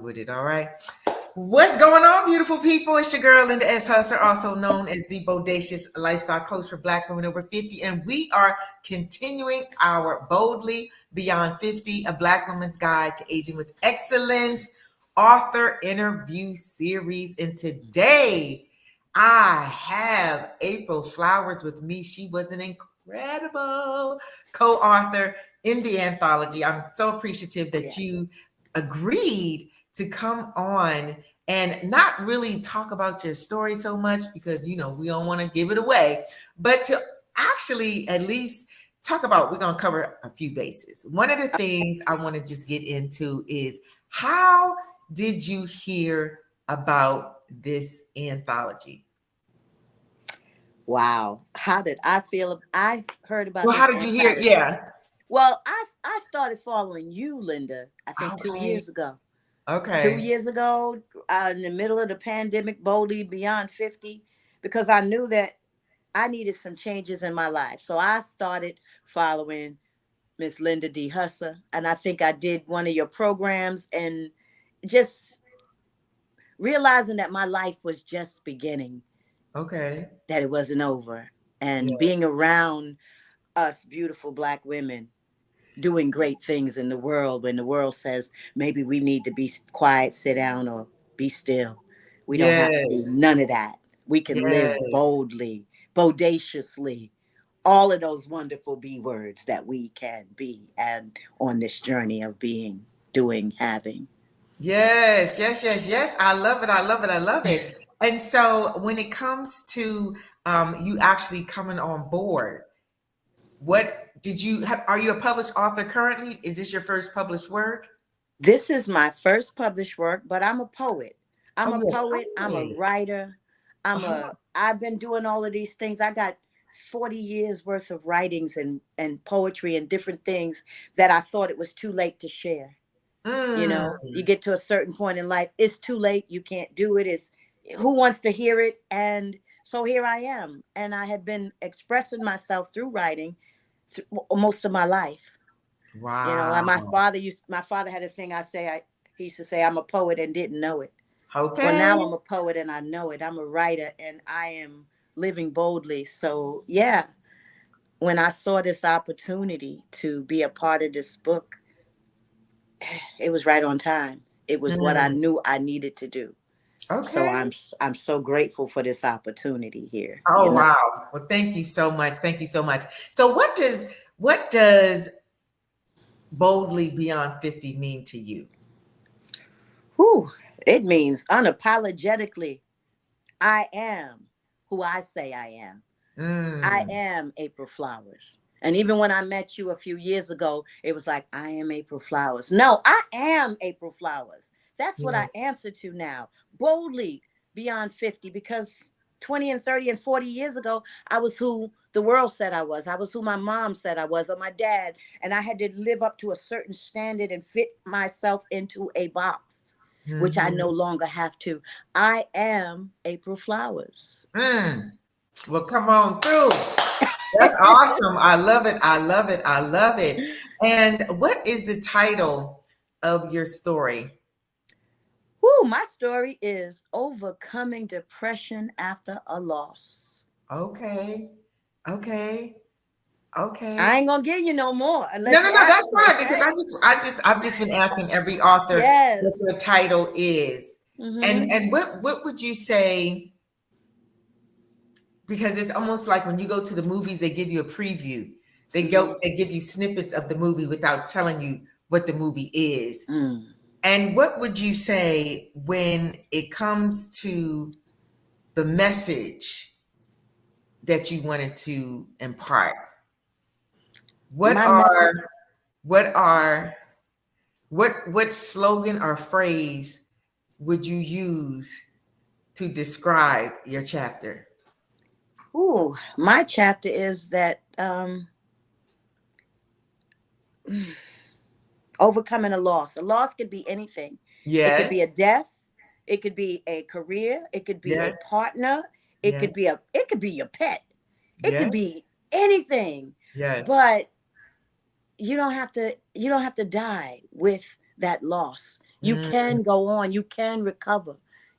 with it. All right. What's going on, beautiful people? It's your girl, Linda S. Hustler, also known as the Bodacious Lifestyle Coach for Black women over 50. And we are continuing our Boldly Beyond 50, a Black woman's guide to aging with excellence author interview series. And today I have April Flowers with me. She was an incredible co-author in the anthology. I'm so appreciative that you agreed to come on and not really talk about your story so much because, you know, we don't want to give it away, but to actually at least talk about, we're going to cover a few bases. One of the things I want to just get into is, how did you hear about this anthology? Wow. How did I feel? I heard about Well, this how did you hear? anthology. Yeah. Well, I started following you, Linda, I think 2 Okay. years ago. 2 Okay. years ago, in the middle of the pandemic, Boldly Beyond 50, because I knew that I needed some changes in my life. So I started following Miss Linda D. Hustler, and I think I did one of your programs and just realizing that my life was just beginning, Okay. that it wasn't over. Yeah. And being around us beautiful Black women doing great things in the world when the world says maybe we need to be quiet, sit down, or be still. We don't have to do Yes. none of that. We can live Yes. boldly, bodaciously, all of those wonderful B words that we can be and on this journey of being, doing, having. Yes, yes, yes, yes. I love it. I love it. I love it. And so when it comes to you actually coming on board, what did you have? Are you a published author currently? Is this your first published work? This is my first published work, but I'm a poet. I'm Oh, a you're a poet. I'm a poet. writer. Uh-huh. I've been doing all of these things. I got 40 years worth of writings and poetry and different things that I thought it was too late to share. You know, Mm, you get to a certain point in life, it's too late. You can't do it. It's who wants to hear it? And so here I am. And I have been expressing myself through writing most of my life. You know, and wow. my father had a thing he used to say, I'm a poet and didn't know it. Well, Okay. now I'm a poet and I know it. I'm a writer and I am living boldly. So yeah, when I saw this opportunity to be a part of this book, it was right on time. It was what I Mm, knew I needed to do. So okay. I'm so grateful for this opportunity here, you Oh, know. wow. Well, thank you so much. Thank you so much. So what does boldly beyond 50 mean to you? Whew, it means unapologetically, I am who I say I am. I Mm, am April Flowers. And even when I met you a few years ago, it was like, I am April Flowers. No, I am April Flowers. That's what I yes. answer to now, boldly beyond 50, because 20 and 30 and 40 years ago, I was who the world said I was. I was who my mom said I was, or my dad. And I had to live up to a certain standard and fit myself into a box, which I no Mhm. longer have to. I am April Flowers. Mm. Well, come on through. That's awesome. I love it. I love it. I love it. And what is the title of your story? Whoo, my story is overcoming depression after a loss. Okay. Okay. I Okay. ain't gonna give you no more No, unless no, you no, ask that's for it, fine because okay? I've just been asking every author what Yes. their title is. Mm-hmm. And what would you say? Because it's almost like when you go to the movies, they give you a preview. Mm-hmm. They give you snippets of the movie without telling you what the movie is. Mm. And what would you say when it comes to the message that you wanted to impart? What My message. are what are what slogan or phrase would you use to describe your chapter? Ooh, my chapter is that overcoming a loss. A loss could be anything. It could be a Yes, death. It could be a career. It could be a yes, partner. yes, It could be your pet. It could yes, be anything. yes. But you don't have to die with that loss. You Mm, can go on, you can recover.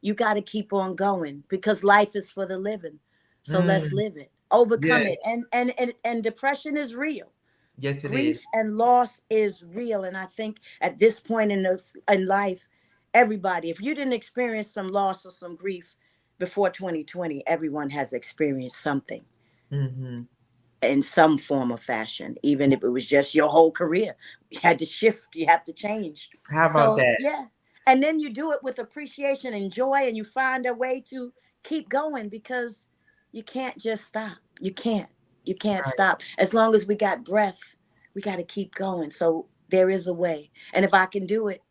You got to keep on going because life is for the living. So let's mm. live it, overcome Yes. it. And depression is real. Yes, it Grief is. and loss is real. And I think at this point in life, everybody, if you didn't experience some loss or some grief before 2020, everyone has experienced something Hmm. in some form or fashion, even if it was just your whole career. You had to shift, you have to change. How about So, that? yeah. And then you do it with appreciation and joy, and you find a way to keep going because you can't just stop. You can't. You can't Right. stop. As long as we got breath, we got to keep going. So, there is a way. And if I can do it,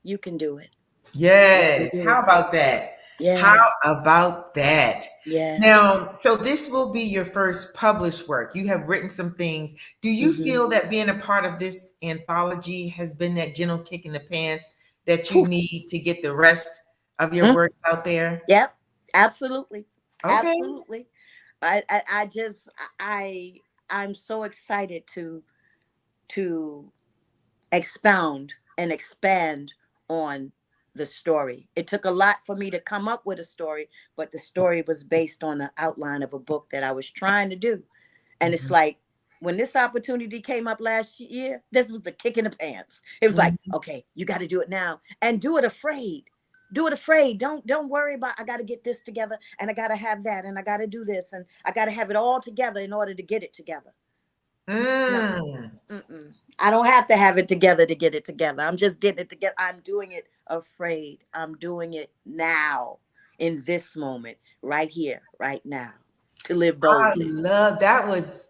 you can do it. You can Yes. do How it. about that? How Yeah. about that? Yes. Now, so this will be your first published work. You have written some things. Do you Mm-hmm. feel that being a part of this anthology has been that gentle kick in the pants that you need to get the rest of your works out there? Yep, absolutely, Okay. absolutely. I just I'm so excited to expound and expand on the story. It took a lot for me to come up with a story, but the story was based on the outline of a book that I was trying to do. And it's Mhm. like when this opportunity came up last year, this was the kick in the pants. It was like, Mhm. okay, you got to do it now and do it afraid. Do it afraid. Don't worry about I got to get this together and I got to have that and I got to do this and I got to have it all together in order to get it together. No. Mm. Mm-mm. I don't have to have it together to get it together. I'm just getting it together. I'm doing it afraid. I'm doing it now in this moment, right here, right now, to live I boldly. love that was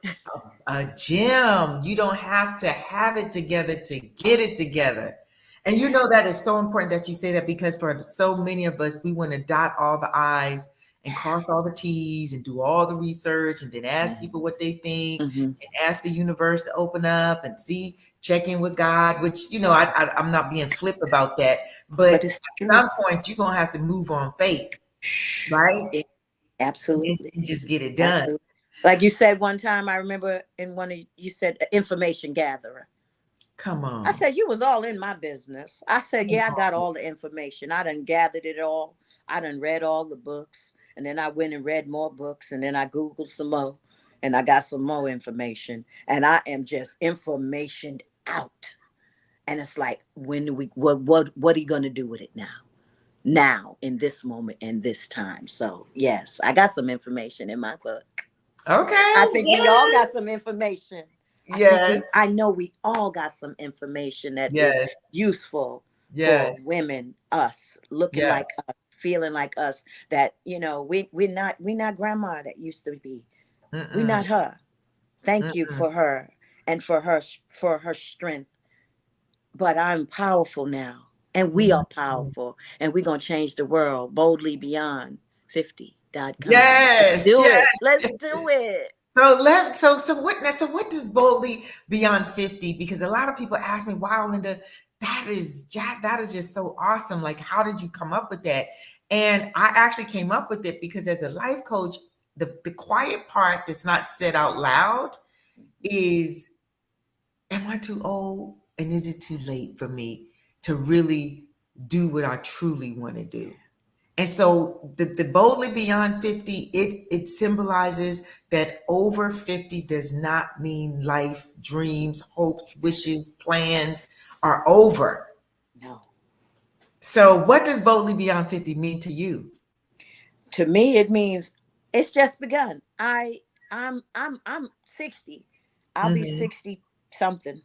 a gem. You don't have to have it together to get it together. And you know that is so important that you say that because for so many of us, we want to dot all the I's and cross all the T's and do all the research and then ask people what they think Mm-hmm. and ask the universe to open up and see, check in with God, which, I'm not being flip about that. But But it's the at some truth. point, you're going to have to move on faith, right? Yeah, And absolutely. just get it done. Absolutely. Like you said one time, I remember in one of you said information gatherer. Come I on. said, you was all in my business. I said, yeah, I got all the information. I done gathered it all. I done read all the books. And then I went and read more books. And then I Googled some more. And I got some more information. And I am just information out. And it's like, when do we what are you gonna do with it now? Now, in this moment and this time. So yes, I got some information in my book. Okay. I think we all Yes. got some information. Yes. I know we all got some information that is Yes. useful Yes. for women, us, looking Yes. like us, feeling like us, that, we're not grandma that used to be. We're Mm-mm. not her. Thank you Mm-mm. for her and for her strength. But I'm powerful now. And we are Mm-mm. powerful. And we're gonna change the world boldly beyond 50.com. Let's Yes. do Yes. it. Let's Yes. do it. So what is boldly beyond 50? Because a lot of people ask me, wow, Linda, that is just so awesome. Like, how did you come up with that? And I actually came up with it because as a life coach, the quiet part that's not said out loud is, am I too old? And is it too late for me to really do what I truly want to do? And so the boldly beyond 50, it symbolizes that over 50 does not mean life, dreams, hopes, wishes, plans are over. No. So what does boldly beyond 50 mean to you? To me it means it's just begun. I'm 60. I'll be Hmm. 60 something,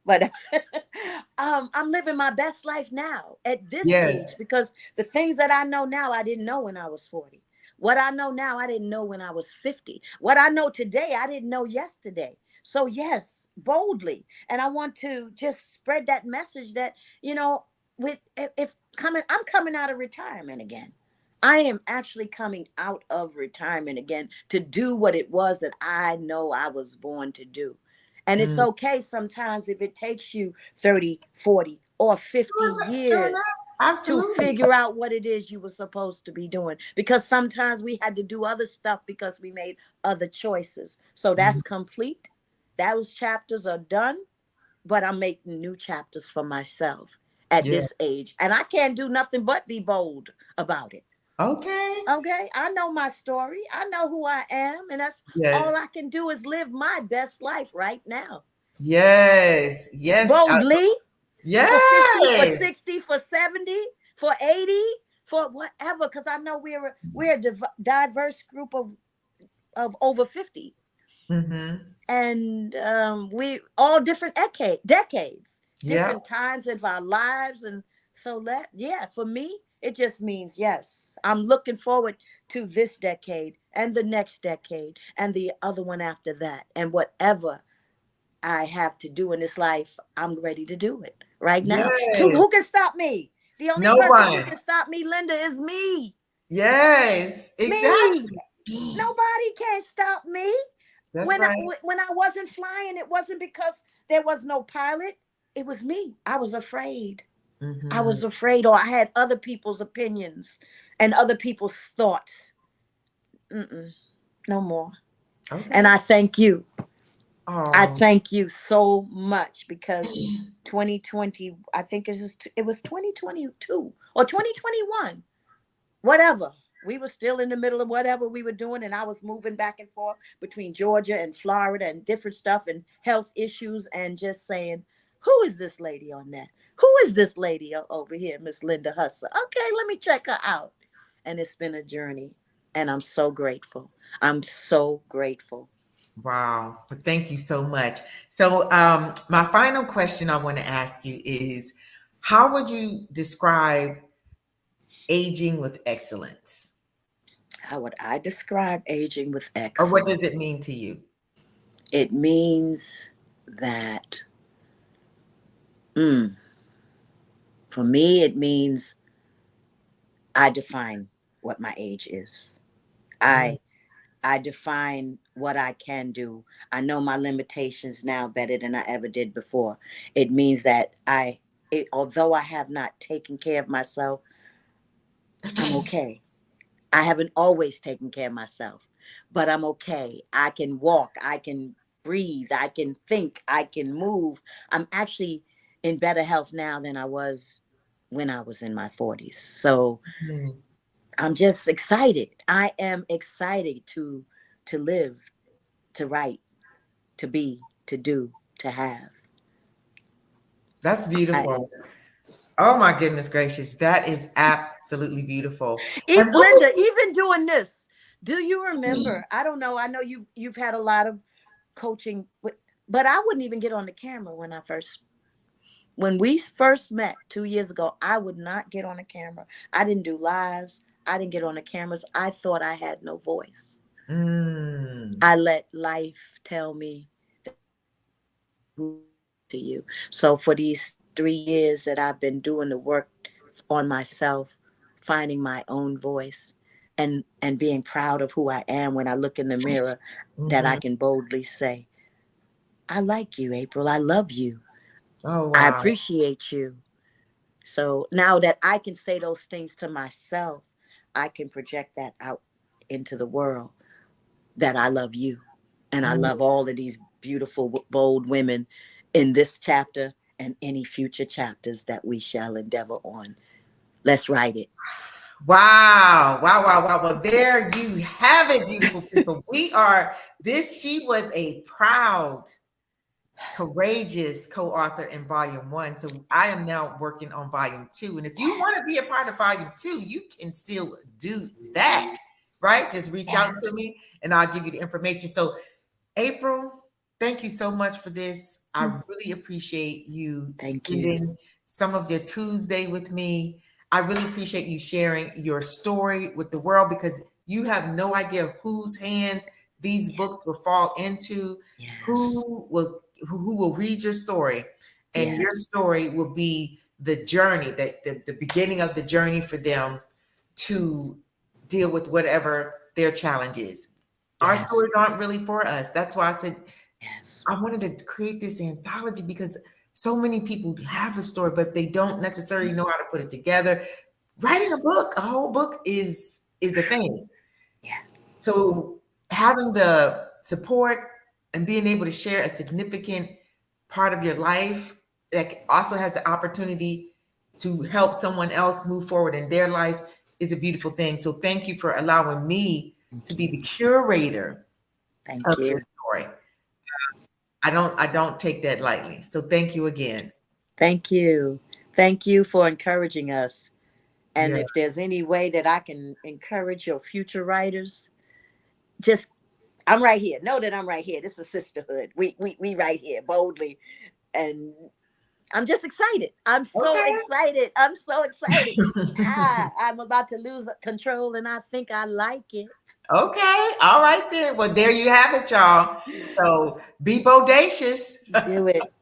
but I'm living my best life now at this age, Yes. because the things that I know now I didn't know when I was 40. What I know now I didn't know when I was 50. What I know today I didn't know yesterday. So yes, boldly. And I want to just spread that message that, with if coming I'm coming out of retirement again. I am actually coming out of retirement again to do what it was that I know I was born to do. And it's Mm. okay sometimes if it takes you 30, 40, or 50 Sure enough. years to Absolutely. figure out what it is you were supposed to be doing. Because sometimes we had to do other stuff because we made other choices. So Mhm. that's complete. Those chapters are done, but I'm making new chapters for myself. at Yeah. this age. And I can't do nothing but be bold about it. Okay. Okay, I know my story. I know who I am, and that's all Yes. I can do is live my best life right now. Yes. Yes. Boldly for 50, for Yes. 60, for 70, for 80, for whatever, cuz I know we're a diverse group of over 50, Mm-hmm. and we all different decades, Yeah. different times of our lives. And so that, yeah, for me it just means, yes, I'm looking forward to this decade and the next decade and the other one after that, and whatever I have to do in this life, I'm ready to do it right now. Yes. Who can stop me? The only No person who one. can stop me, Linda, is me. Yes. Me. Exactly. Nobody can stop me. That's right. When I wasn't flying, it wasn't because there was no pilot. It was me. I was afraid. I Mm-hmm. was afraid, or I had other people's opinions and other people's thoughts. Mm-mm, no more. And Okay. I thank you. I Oh. thank you so much, because 2020, I think it was 2022 or 2021, whatever. We were still in the middle of whatever we were doing, and I was moving back and forth between Georgia and Florida and different stuff and health issues, and just saying, who is this lady on that? Who is this lady over here, Miss Linda Husser? Okay, let me check her out. And it's been a journey, and I'm so grateful. I'm so grateful. Wow. Well, thank you so much. So, my final question I want to ask you is, how would you describe aging with excellence? How would I describe aging with Or what excellence? does it mean to you? It means that, mm, for me, it means I define what my age is. Mm, I I define what I can do. I know my limitations now better than I ever did before. It means that although I have not taken care of myself, I'm okay. I haven't always taken care of myself, but I'm okay. I can walk, I can breathe, I can think, I can move. I'm actually in better health now than I was when I was in my 40s. So mm. I'm just excited. I am excited to live, to write, to be, to do, to have. That's I beautiful. Oh my goodness gracious. That is absolutely beautiful. And what Linda, even doing this, do you remember? I don't know. I know you've had a lot of coaching, but I wouldn't even get on the camera when we first met 2 years ago. I would not get on the camera. I didn't do lives. I didn't get on the cameras. I thought I had no voice. mm, I let life tell me who to you. So for these 3 years that I've been doing the work on myself, finding my own voice, and being proud of who I am when I look in the mirror, that I mhm. can boldly say, I like you, April. I love you. Oh I wow. appreciate you. So now that I can say those things to myself, I can project that out into the world, that I love you. And I Mm. love all of these beautiful, bold women in this chapter and any future chapters that we shall endeavor on. Let's write it. Wow. Wow. Wow. Wow. Well, there you have it, beautiful people. She was a proud, courageous co-author in volume one. So I am now working on volume two. And if you want Yes. to be a part of volume two, you can still do that, right? Just reach out to Yes. me and I'll give you the information. So April, thank you so much for this. I really appreciate you Thank you. spending some of your Tuesday with me. I really appreciate you sharing your story with the world, because you have no idea whose hands these books Yes. will fall into, Yes. who will read your story, and your Yes. story will be the journey, the beginning of the journey for them to deal with whatever their challenge is. Our Yes. stories aren't really for us. That's why I said Yes. I wanted to create this anthology, because so many people have a story, but they don't necessarily know how to put it together. Writing a whole book is a thing. Yeah. So having the support and being able to share a significant part of your life that also has the opportunity to help someone else move forward in their life is a beautiful thing. So thank you for allowing me to Thank be you. the curator Thank of this you. story. I don't take that lightly. So thank you again. Thank you. Thank you for encouraging us. And Yeah. if there's any way that I can encourage your future writers, just I'm right here. Know that I'm right here. This is sisterhood. We right here boldly, and I'm just excited. I'm so Okay. excited. I'm so excited. I'm about to lose control, and I think I like it. Okay. All right then. Well, there you have it, y'all. So be bodacious. Do it.